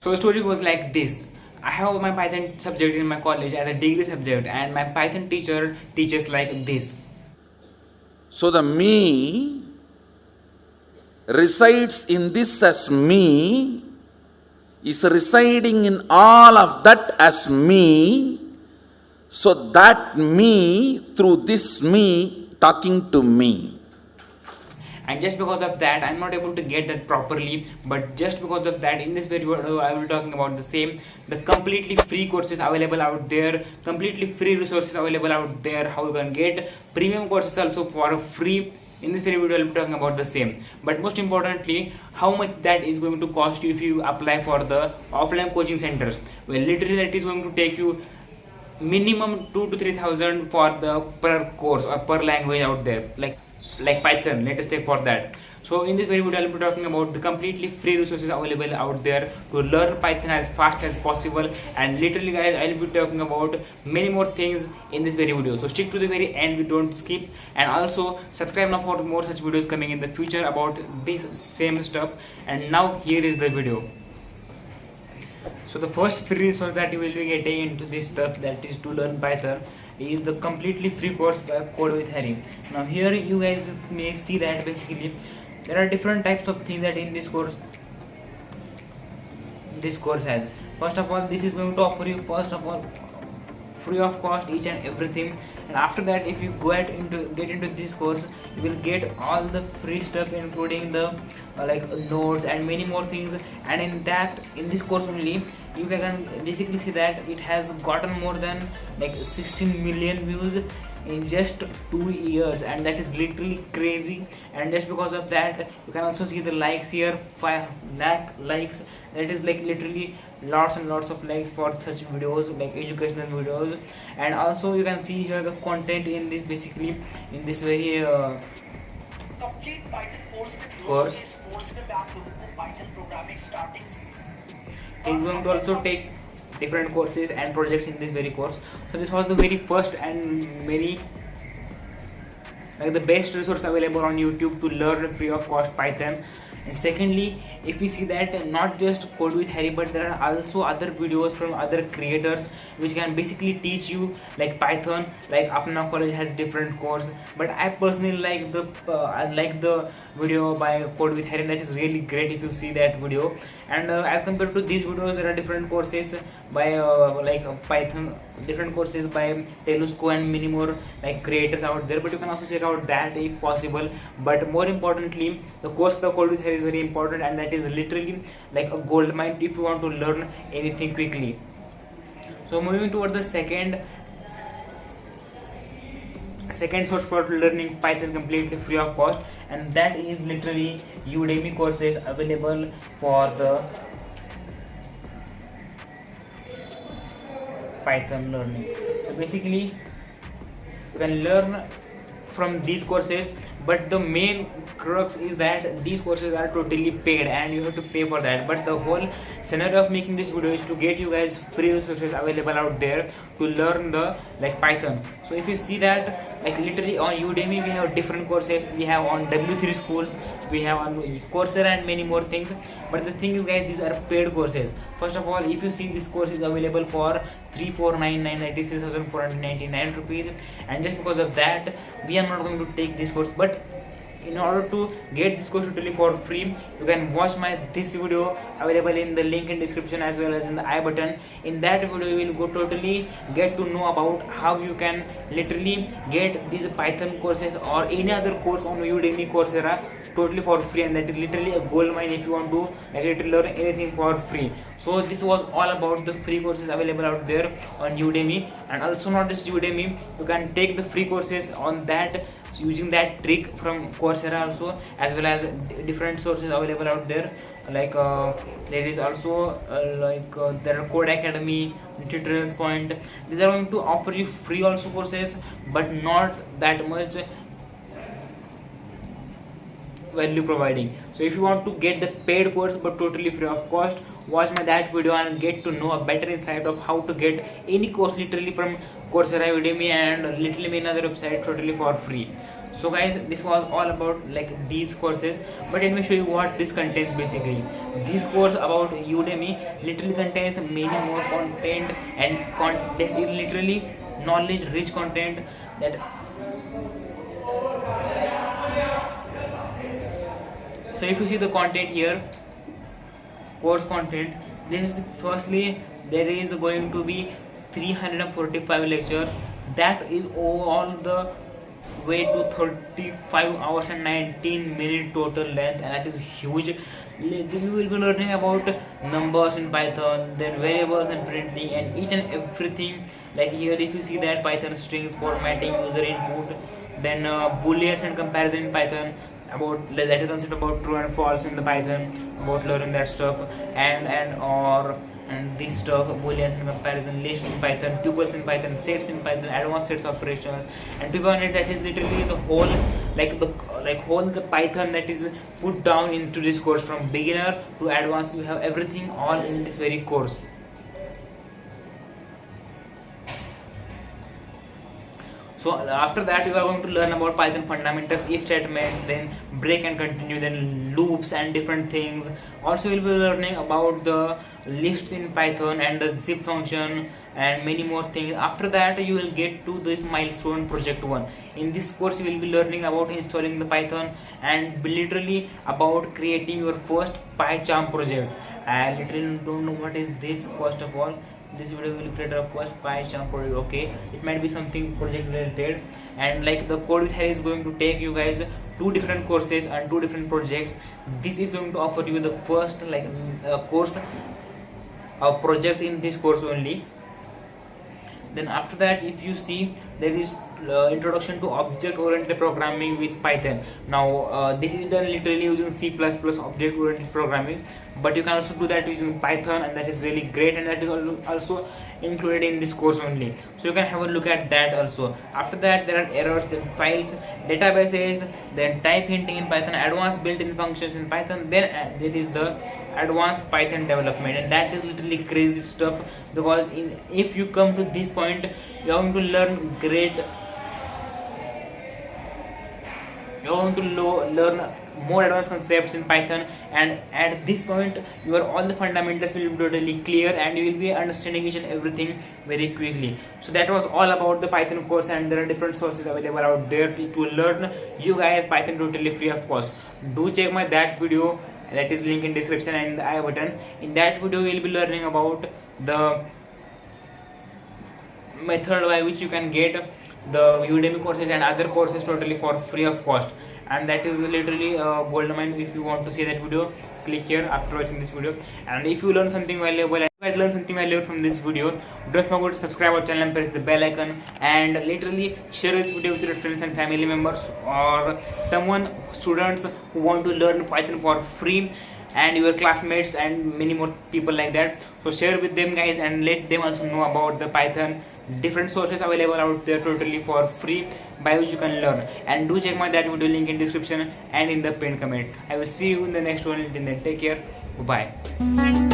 So the story goes like this. I have my Python subject in my college as a degree subject, and my Python teacher teaches like this. So the me resides in this as me, is residing in all of that as me, so that me through this me talking to me. And just because of that, I'm not able to get that properly, but just because of that, in this video I will be talking about the same, the completely free courses available out there, completely free resources available out there, how you can get premium courses also for free. In this video I will be talking about the same, but most importantly, how much that is going to cost you if you apply for the offline coaching centers. Well, literally that is going to take you minimum 2 to 3,000 for the per course or per language out there, like Python. Let us take for that. So in this video I will be talking about the completely free resources available out there to learn Python as fast as possible, and literally guys, I will be talking about many more things in this very video. So stick to the very end, we don't skip, and also subscribe now for more such videos coming in the future about this same stuff. And now here is the video. So the first free resource that you will be getting into this stuff, that is to learn Python, is the completely free course by Code with Harry. Now here you guys may see that basically there are different types of things that in this course has. First of all, this is going to offer you first of all free of cost each and everything, and after that if you get into this course, you will get all the free stuff including the like notes and many more things. And in this course only you can basically see that it has gotten more than like 16 million views in just 2 years, and that is literally crazy. And just because of that, you can also see the likes here, 5 lakh likes. That is like literally lots and lots of likes for such videos, like educational videos. And also you can see here the content in this, basically in this very complete Python course is forcing back to Python programming starting. He's going to also take different courses and projects in this very course. So this was the very first and very like the best resource available on YouTube to learn free of cost Python. And secondly, if we see that not just Code with Harry, but there are also other videos from other creators which can basically teach you like Python. Like Apna College has different course, but I personally like the video by Code with Harry. That is really great if you see that video. And as compared to these videos, there are different courses by Python, different courses by Telusco and many more like creators out there. But you can also check out that if possible. But more importantly, the course by Code with Harry is very important, and that is literally like a gold mine if you want to learn anything quickly. So moving toward the second source for learning Python completely free of cost, and that is literally Udemy courses available for the Python learning. So basically you can learn from these courses, but the main crux is that these courses are totally paid and you have to pay for that. But the whole scenario of making this video is to get you guys free resources available out there to learn the like Python. So if you see that like literally on Udemy we have different courses, we have on W3 schools, we have on Coursera and many more things. But the thing is guys, these are paid courses. First of all, if you see this course is available for 3499, that is 3,499 rupees, and just because of that we are not going to take this course. But in order to get this course totally for free, you can watch this video available in the link in description as well as in the I button. In that video you will go totally get to know about how you can literally get these Python courses or any other course on Udemy, Coursera totally for free, and that is literally a gold mine if you want to actually learn anything for free. So this was all about the free courses available out there on Udemy. And also not just Udemy, you can take the free courses on that using that trick from Coursera also, as well as different sources available out there. Like there is also there are Code Academy, Tutorials Point. These are going to offer you free also courses, but not that much value providing. So if you want to get the paid course but totally free of cost, watch that video and get to know a better insight of how to get any course literally from Coursera, Udemy and literally many other websites totally for free. So guys, this was all about like these courses, but let me show you what this contains. Basically, this course about Udemy literally contains many more content, and this is literally knowledge rich content that. So if you see the content here, course content, this is firstly there is going to be 345 lectures. That is all the way to 35 hours and 19 minute total length, and that is huge. You will be learning about numbers in Python, then variables and printing, and each and everything. Like here, if you see that Python strings, formatting, user input, then booleans and comparison in Python, about that is concept about true and false in the Python, about learning that stuff, and this stuff, boolean and comparison, lists in Python, tuples in Python, sets in Python, advanced sets operations. And to be honest, that is literally the whole whole the Python that is put down into this course. From beginner to advanced, you have everything all in this very course. So after that, you are going to learn about Python fundamentals, if statements, then break and continue, then loops and different things. Also, you will be learning about the lists in Python and the zip function and many more things. After that, you will get to this milestone project 1. In this course, you will be learning about installing the Python and literally about creating your first PyCharm project. I literally don't know what is this first of all. This video will create a first PyCharm project. Okay, it might be something project related, and like the code with Harry is going to take you guys 2 different courses and 2 different projects. This is going to offer you the first course, a project in this course only. Then after that, if you see, there is introduction to object oriented programming with Python. Now this is done literally using C++ object oriented programming, but you can also do that using Python, and that is really great, and that is also included in this course only. So you can have a look at that also. After that, there are errors, then files, databases, then type hinting in Python, advanced built-in functions in Python, then there is the advanced Python development, and that is literally crazy stuff, because if you come to this point, you are going to learn learn more advanced concepts in Python, and at this point your all the fundamentals will be totally clear, and you will be understanding each and everything very quickly. So that was all about the Python course, and there are different sources available out there to learn you guys Python totally free of cost. Do check my that video, that is link in description and in the I button. In that video we will be learning about the method by which you can get the Udemy courses and other courses totally for free of cost, and that is literally a goldmine. If you want to see that video, click here after watching this video. And if you learn something valuable, and you guys learn something valuable from this video, don't forget to subscribe our channel and press the bell icon, and literally share this video with your friends and family members, or students who want to learn Python for free, and your classmates and many more people like that. So share with them guys, and let them also know about the Python different sources available out there totally for free, by which you can learn. And do check my that video link in description and in the pinned comment. I will see you in the next one. Until then, take care. Bye.